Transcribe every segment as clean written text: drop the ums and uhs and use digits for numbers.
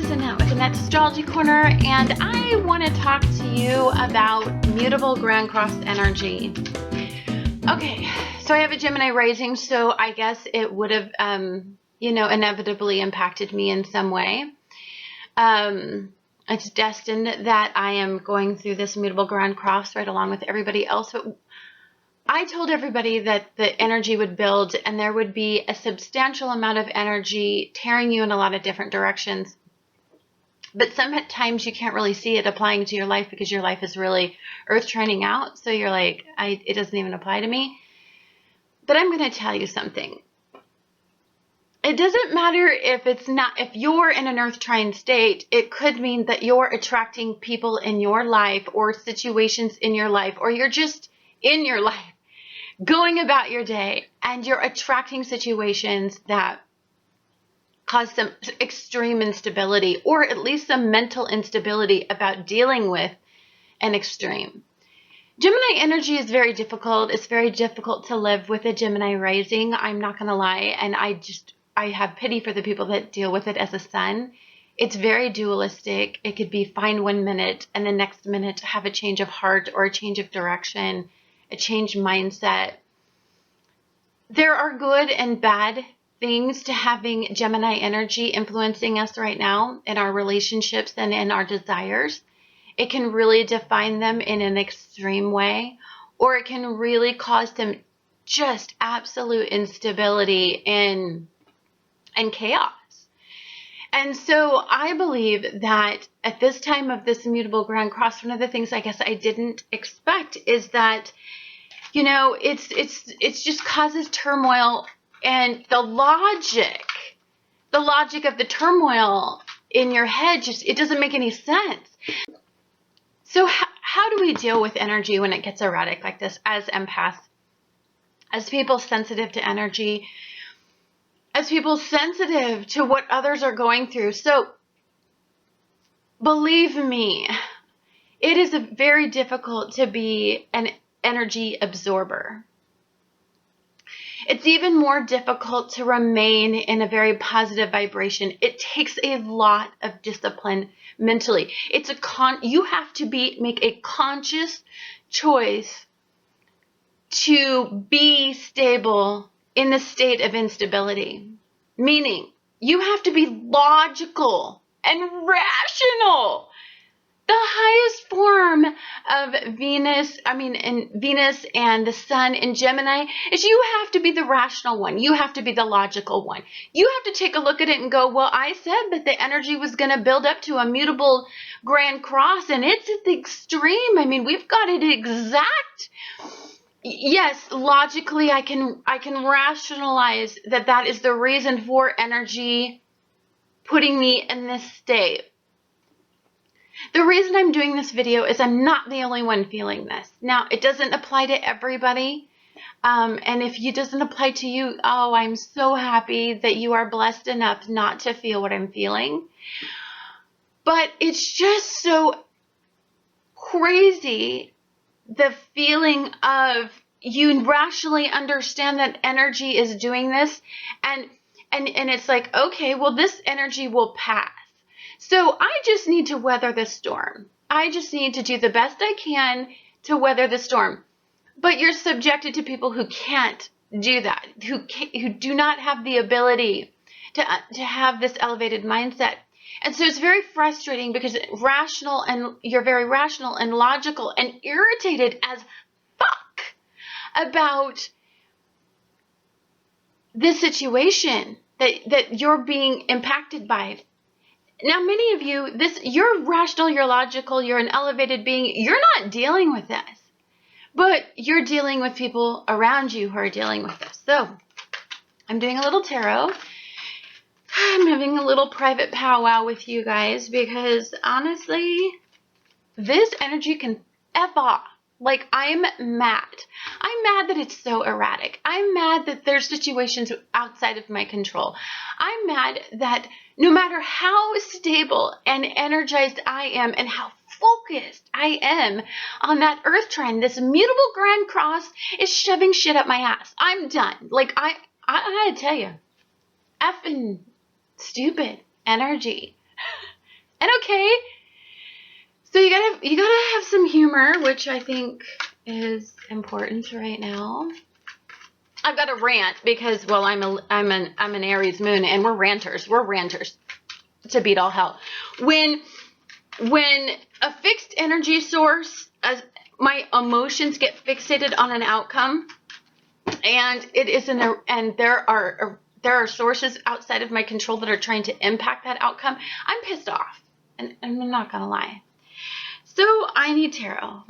is Annette with Annette's Astrology Corner, and I want to talk to you about Mutable Grand Cross energy. Okay, so I have a Gemini rising, so I guess it would have, inevitably impacted me in some way. It's destined that I am going through this Mutable Grand Cross right along with everybody else. But I told everybody that the energy would build and there would be a substantial amount of energy tearing you in a lot of different directions. But sometimes you can't really see it applying to your life because your life is really earth trending out. So you're like, it doesn't even apply to me. But I'm going to tell you something. It doesn't matter if you're in an earth trine state. It could mean that you're attracting people in your life or situations in your life, or you're just in your life going about your day and you're attracting situations that cause some extreme instability, or at least some mental instability about dealing with an extreme. Gemini energy is very difficult. It's very difficult to live with a Gemini rising. I'm not going to lie. And I have pity for the people that deal with it as a sun. It's very dualistic. It could be fine 1 minute and the next minute have a change of heart or a change of direction, a change mindset. There are good and bad things to having Gemini energy influencing us right now in our relationships and in our desires. It can really define them in an extreme way, or it can really cause them just absolute instability and chaos. And so I believe that at this time of this Mutable Grand Cross, one of the things I guess I didn't expect is that, it's just causes turmoil, and the logic of the turmoil in your head, it doesn't make any sense. So how do we deal with energy when it gets erratic like this as empaths, as people sensitive to energy, as people sensitive to what others are going through? So believe me, it is very difficult to be an energy absorber. It's even more difficult to remain in a very positive vibration. It takes a lot of discipline mentally. You have to make a conscious choice to be stable in the state of instability. Meaning, you have to be logical and rational. The highest form of Venus and the sun in Gemini is you have to be the rational one. You have to be the logical one. You have to take a look at it and go, well, I said that the energy was going to build up to a Mutable Grand Cross, and it's at the extreme. I mean, we've got it exact. Yes, logically, I can rationalize that is the reason for energy putting me in this state. The reason I'm doing this video is I'm not the only one feeling this. Now, it doesn't apply to everybody. And if it doesn't apply to you, oh, I'm so happy that you are blessed enough not to feel what I'm feeling. But it's just so crazy, the feeling of you rationally understand that energy is doing this. And it's like, okay, well, this energy will pass. So I just need to weather the storm. I just need to do the best I can to weather the storm. But you're subjected to people who can't do that, who do not have the ability to have this elevated mindset. And so it's very frustrating because you're very rational and logical and irritated as fuck about this situation that you're being impacted by. Now, many of you, you're rational, you're logical, you're an elevated being. You're not dealing with this, but you're dealing with people around you who are dealing with this. So I'm doing a little tarot. I'm having a little private powwow with you guys because honestly, this energy can F off. Like, I'm mad. I'm mad that it's so erratic. I'm mad that there's situations outside of my control. I'm mad that no matter how stable and energized I am and how focused I am on that earth trend, this Mutable Grand Cross is shoving shit up my ass. I'm done. Like, I gotta tell you, effing stupid energy. and okay. So you gotta have some humor, which I think is important right now. I've got to rant because, well, I'm an Aries Moon, and we're ranters. We're ranters to beat all hell. When a fixed energy source, my emotions get fixated on an outcome, and it isn't and there are sources outside of my control that are trying to impact that outcome, I'm pissed off, and I'm not gonna lie. So I need tarot.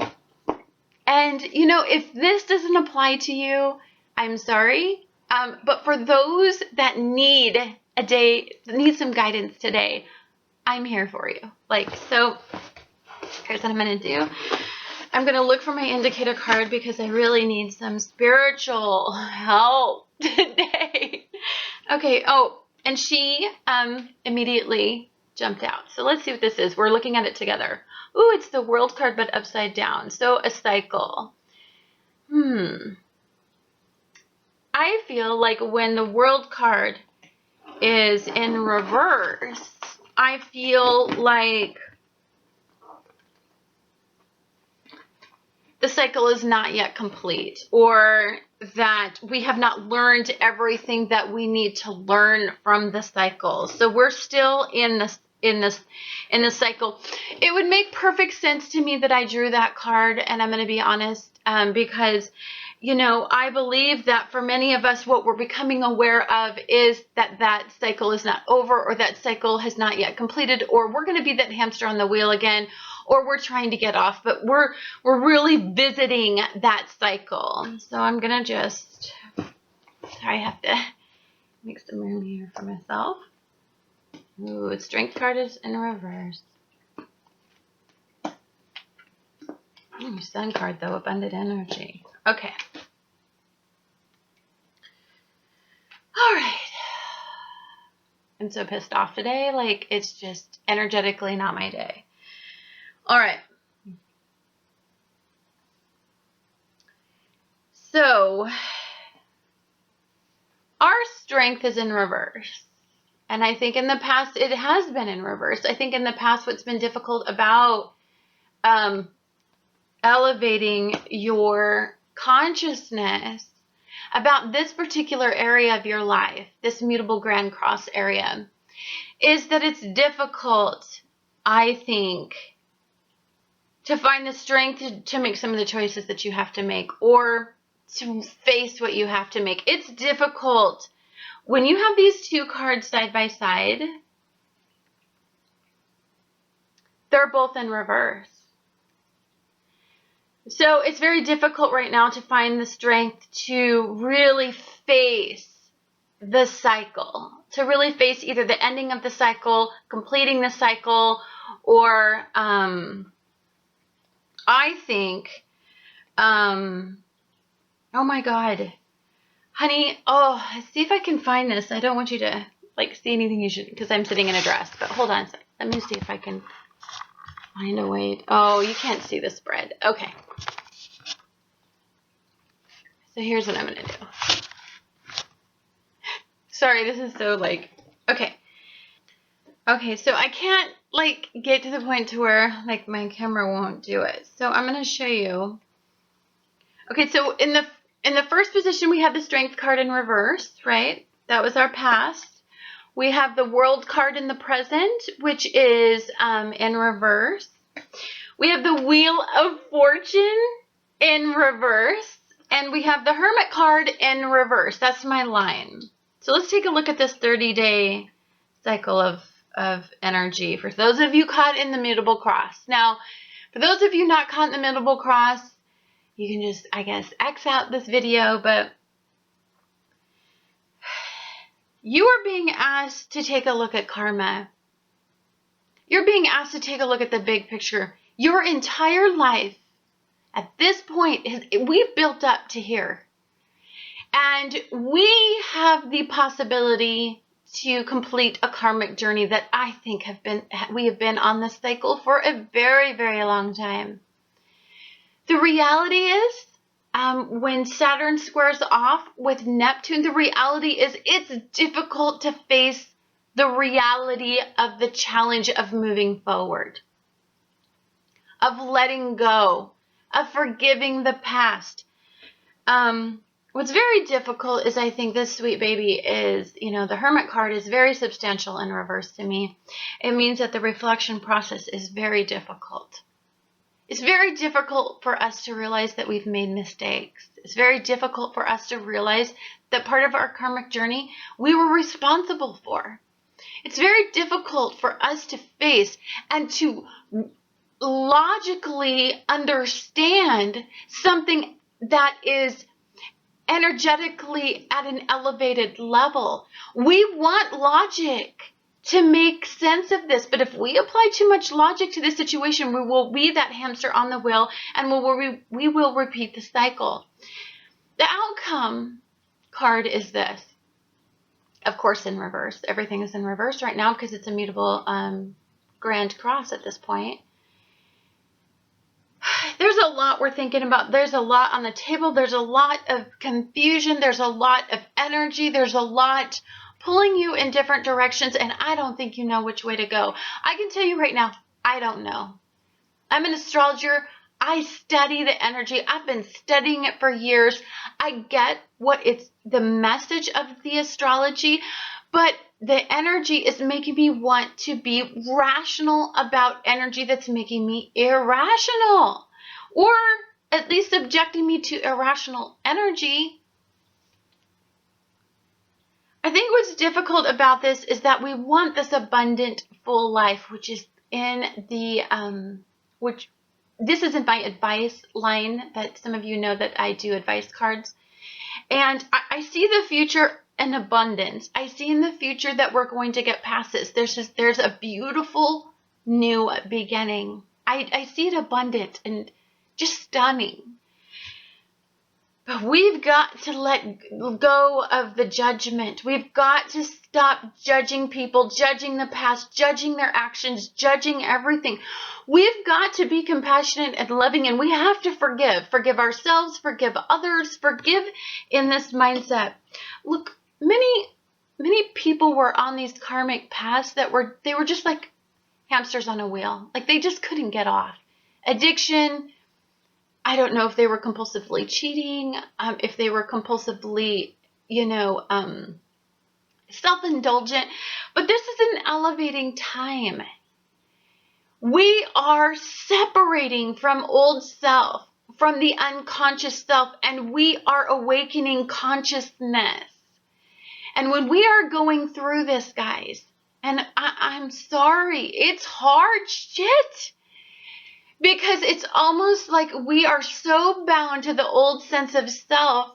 And you know, if this doesn't apply to you, I'm sorry. But for those that need some guidance today, I'm here for you. So here's what I'm gonna do. I'm going to look for my indicator card because I really need some spiritual help today. Okay. Oh, and she immediately jumped out. So let's see what this is. We're looking at it together. Ooh, it's the World card, but upside down. So a cycle. I feel like when the World card is in reverse, I feel like the cycle is not yet complete, or that we have not learned everything that we need to learn from the cycle. So we're still in the cycle. It would make perfect sense to me that I drew that card, and I'm going to be honest, because you know, I believe that for many of us, what we're becoming aware of is that cycle is not over, or that cycle has not yet completed, or we're going to be that hamster on the wheel again, or we're trying to get off, but we're really visiting that cycle. So I'm going to just, sorry, I have to make some room here for myself. Ooh, Strength card is in reverse. Ooh, Sun card though, Abundant Energy. Okay. All right. I'm so pissed off today. Like, it's just energetically not my day. All right. So, our Strength is in reverse. And I think in the past, it has been in reverse. I think in the past, what's been difficult about elevating your consciousness about this particular area of your life, this Mutable Grand Cross area, is that it's difficult, I think, to find the strength to make some of the choices that you have to make, or to face what you have to make. It's difficult when you have these two cards side by side. They're both in reverse. So it's very difficult right now to find the strength to really face the cycle, to really face either the ending of the cycle, completing the cycle, or I think, oh my God, honey, oh, see if I can find this. I don't want you to like see anything you should, because I'm sitting in a dress, but hold on a second. Let me see if I can find a way. Oh, you can't see the spread. Okay. So here's what I'm going to do. Sorry, this is so like, okay. Okay, so I can't like get to the point to where like my camera won't do it. So I'm going to show you. Okay, so in the first position, we have the Strength card in reverse, right? That was our past. We have the World card in the present, which is in reverse. We have the Wheel of Fortune in reverse. And we have the Hermit card in reverse. That's my line. So let's take a look at this 30-day cycle of energy for those of you caught in the Mutable Cross. Now, for those of you not caught in the Mutable Cross, you can just, I guess, X out this video, but you are being asked to take a look at karma. You're being asked to take a look at the big picture. Your entire life at this point, we've built up to here. And we have the possibility to complete a karmic journey that I think we have been on this cycle for a very, very long time. The reality is, when Saturn squares off with Neptune, the reality is it's difficult to face the reality of the challenge of moving forward, of letting go, of forgiving the past. What's very difficult is, I think this sweet baby is, the Hermit card is very substantial in reverse to me. It means that the reflection process is very difficult. It's very difficult for us to realize that we've made mistakes. It's very difficult for us to realize that part of our karmic journey we were responsible for. It's very difficult for us to face and to logically understand something that is energetically at an elevated level. We want logic to make sense of this, but if we apply too much logic to this situation, we will be that hamster on the wheel, and we will repeat the cycle. The outcome card is this. Of course, in reverse. Everything is in reverse right now because it's a mutable Grand Cross at this point. There's a lot we're thinking about. There's a lot on the table. There's a lot of confusion. There's a lot of energy. There's a lot pulling you in different directions, and I don't think you know which way to go. I can tell you right now, I don't know. I'm an astrologer. I study the energy. I've been studying it for years. I get what it's the message of the astrology, but the energy is making me want to be rational about energy that's making me irrational, or at least subjecting me to irrational energy. I think what's difficult about this is that we want this abundant, full life, which is in the, this is in my advice line that some of you know that I do advice cards. And I see the future in abundance. I see in the future that we're going to get past this. There's a beautiful new beginning. I see it abundant and just stunning. But we've got to let go of the judgment. We've got to stop judging people, judging the past, judging their actions, judging everything. We've got to be compassionate and loving, and we have to forgive. Forgive ourselves, forgive others, forgive in this mindset. Look, many people were on these karmic paths that were just like hamsters on a wheel. Like they just couldn't get off. Addiction. I don't know if they were compulsively cheating, if they were compulsively, self-indulgent, but this is an elevating time. We are separating from old self, from the unconscious self, and we are awakening consciousness. And when we are going through this, guys, and I'm sorry, it's hard shit. Because it's almost like we are so bound to the old sense of self,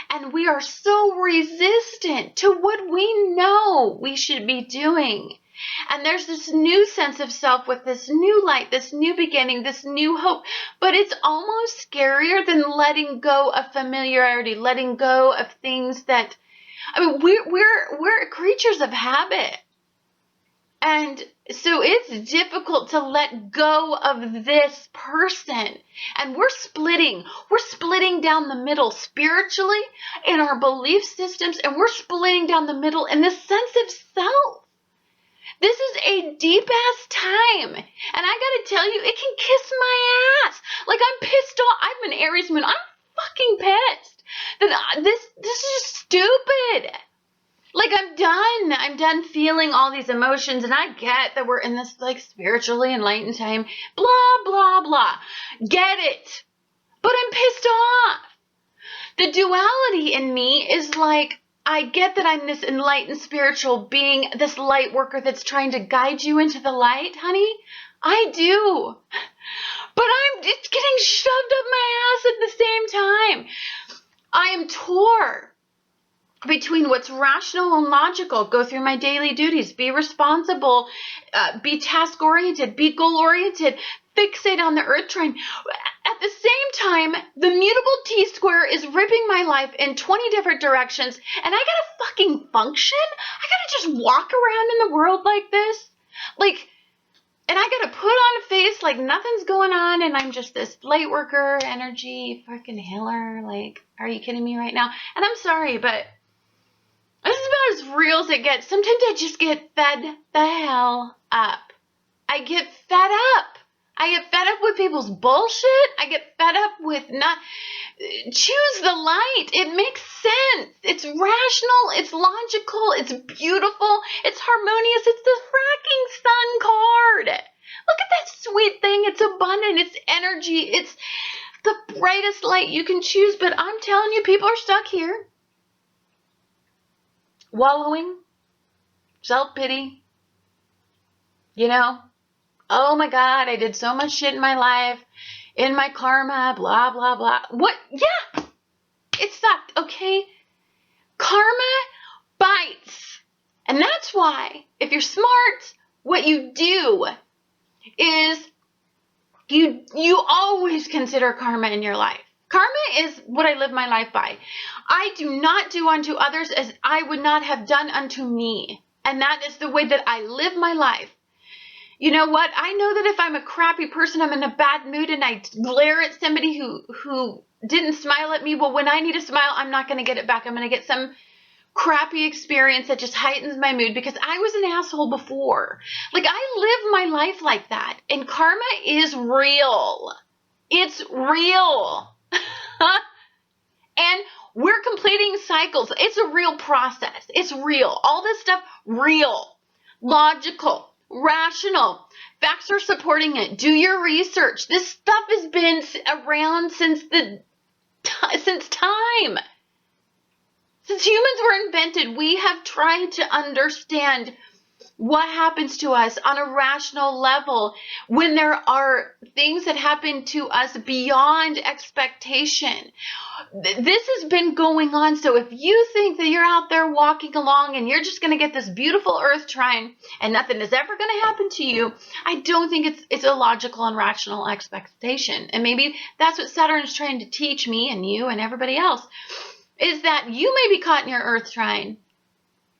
and we are so resistant to what we know we should be doing. And there's this new sense of self with this new light, this new beginning, this new hope. But it's almost scarier than letting go of familiarity, letting go of things that, we're creatures of habit. And so it's difficult to let go of this person. And we're splitting. We're splitting down the middle spiritually in our belief systems, and we're splitting down the middle in the sense of self. This is a deep-ass time. And I gotta tell you, it can kiss my ass. Like, I'm pissed off. I'm an Aries Moon. I'm fucking pissed. That this is just stupid. Like, I'm done feeling all these emotions, and I get that we're in this, like, spiritually enlightened time, blah, blah, blah. Get it. But I'm pissed off. The duality in me is like, I get that I'm this enlightened spiritual being, this light worker that's trying to guide you into the light, honey. I do. But it's getting shoved up my ass at the same time. I am torn between what's rational and logical, go through my daily duties, be responsible, be task-oriented, be goal-oriented, fixate on the earth trine. At the same time, the mutable T-square is ripping my life in 20 different directions, and I gotta fucking function? I gotta just walk around in the world like this? And I gotta put on a face like nothing's going on, and I'm just this light worker, energy, fucking healer. Like, are you kidding me right now? And I'm sorry, but this is about as real as it gets. Sometimes I just get fed the hell up. I get fed up. I get fed up with people's bullshit. I get fed up with not. Choose the light. It makes sense. It's rational. It's logical. It's beautiful. It's harmonious. It's the fracking sun card. Look at that sweet thing. It's abundant. It's energy. It's the brightest light you can choose. But I'm telling you, people are stuck here. Wallowing. Self-pity. You know. Oh my God, I did so much shit in my life, in my karma, blah, blah, blah. What? Yeah, it sucked, okay? Karma bites. And that's why, if you're smart, what you do is you always consider karma in your life. Karma is what I live my life by. I do not do unto others as I would not have done unto me. And that is the way that I live my life. You know what? I know that if I'm a crappy person, I'm in a bad mood, and I glare at somebody who didn't smile at me, well, when I need a smile, I'm not going to get it back. I'm going to get some crappy experience that just heightens my mood because I was an asshole before. Like, I live my life like that, and karma is real. It's real. And we're completing cycles. It's a real process. It's real. All this stuff, real, logical. Rational. Facts are supporting it. Do your research. This stuff has been around since time. Since humans were invented, we have tried to understand what happens to us on a rational level when there are things that happen to us beyond expectation. This has been going on. So if you think that you're out there walking along and you're just going to get this beautiful earth trine and nothing is ever going to happen to you, I don't think it's a logical and rational expectation. And maybe that's what Saturn is trying to teach me and you and everybody else, is that you may be caught in your earth trine,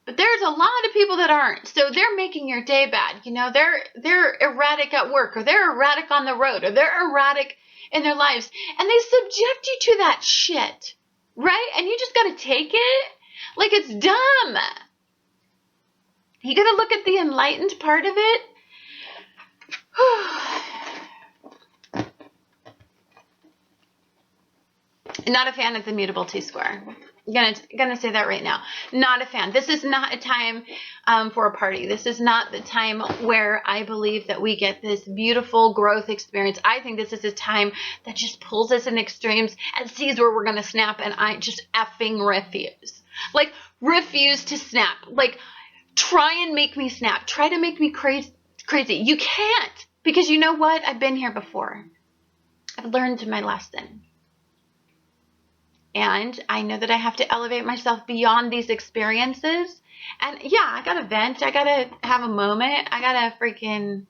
but there's a lot of people that aren't. So they're making your day bad. You know, they're erratic at work, or they're erratic on the road, or they're erratic in their lives. And they subject you to that shit, right? And you just got to take it like it's dumb. You got to look at the enlightened part of it. Not a fan of the mutable T-square. I'm gonna say that right now. Not a fan. This is not a time for a party. This is not the time where I believe that we get this beautiful growth experience. I think this is a time that just pulls us in extremes and sees where we're gonna snap, and I just effing refuse. Like, refuse to snap. Like, try and make me snap. Try to make me crazy. You can't, because you know what? I've been here before. I've learned my lesson. And I know that I have to elevate myself beyond these experiences. And yeah, I got to vent. I got to have a moment. I got to freaking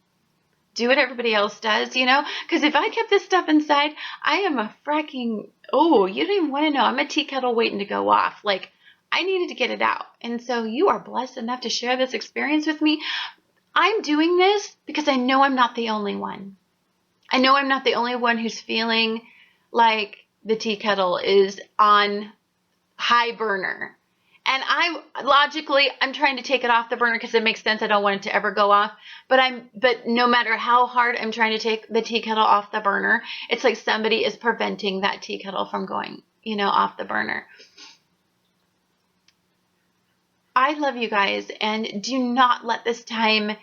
do what everybody else does, you know? Because if I kept this stuff inside, I am a freaking, you don't even want to know. I'm a tea kettle waiting to go off. Like, I needed to get it out. And so you are blessed enough to share this experience with me. I'm doing this because I know I'm not the only one. I know I'm not the only one who's feeling like the tea kettle is on high burner. And I'm trying to take it off the burner because it makes sense. I don't want it to ever go off. But no matter how hard I'm trying to take the tea kettle off the burner, it's like somebody is preventing that tea kettle from going, off the burner. I love you guys, and do not let this time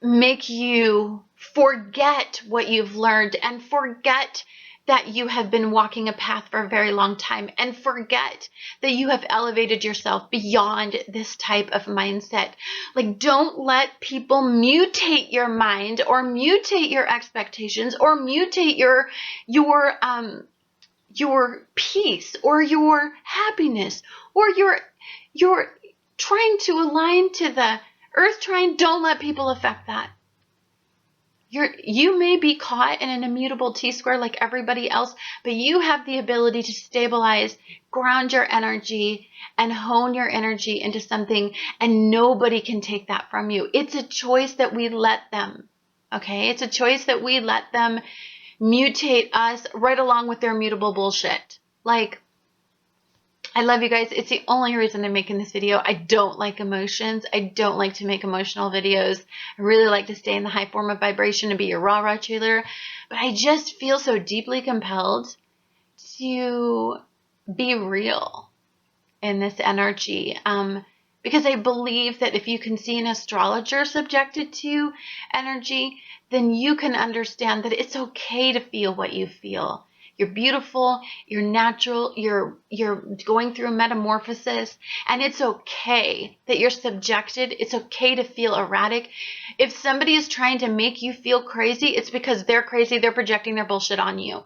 make you forget what you've learned and forget that you have been walking a path for a very long time, and forget that you have elevated yourself beyond this type of mindset. Like, don't let people mutate your mind or mutate your expectations or mutate your peace or your happiness or your trying to align to the earth trine. Don't let people affect that. You may be caught in an immutable T-square like everybody else, but you have the ability to stabilize, ground your energy, and hone your energy into something, and nobody can take that from you. It's a choice that we let them, okay? It's a choice that we let them mutate us right along with their mutable bullshit. Like, I love you guys. It's the only reason I'm making this video. I don't like emotions. I don't like to make emotional videos. I really like to stay in the high form of vibration and be your rah-rah cheerleader. But I just feel so deeply compelled to be real in this energy. Because I believe that if you can see an astrologer subjected to energy, then you can understand that it's okay to feel what you feel. You're beautiful, you're natural, you're going through a metamorphosis, and it's okay that you're subjected. It's okay to feel erratic. If somebody is trying to make you feel crazy, it's because they're crazy. They're projecting their bullshit on you.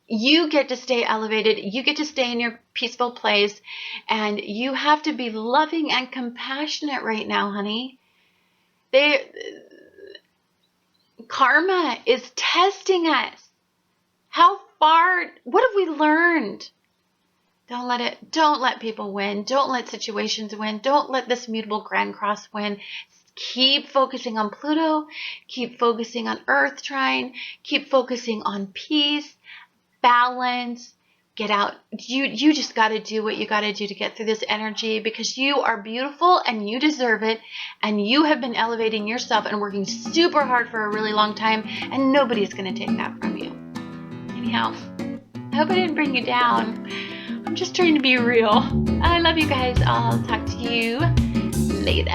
You get to stay elevated. You get to stay in your peaceful place, and you have to be loving and compassionate right now, honey. Karma is testing us. How far, what have we learned? Don't let people win. Don't let situations win. Don't let this Mutable Grand Cross win. Keep focusing on Pluto. Keep focusing on Earth trine. Keep focusing on peace, balance. Get out. You just got to do what you got to do to get through this energy, because you are beautiful and you deserve it, and you have been elevating yourself and working super hard for a really long time, and nobody's going to take that from you. Anyhow, I hope I didn't bring you down. I'm just trying to be real. I love you guys. I'll talk to you later.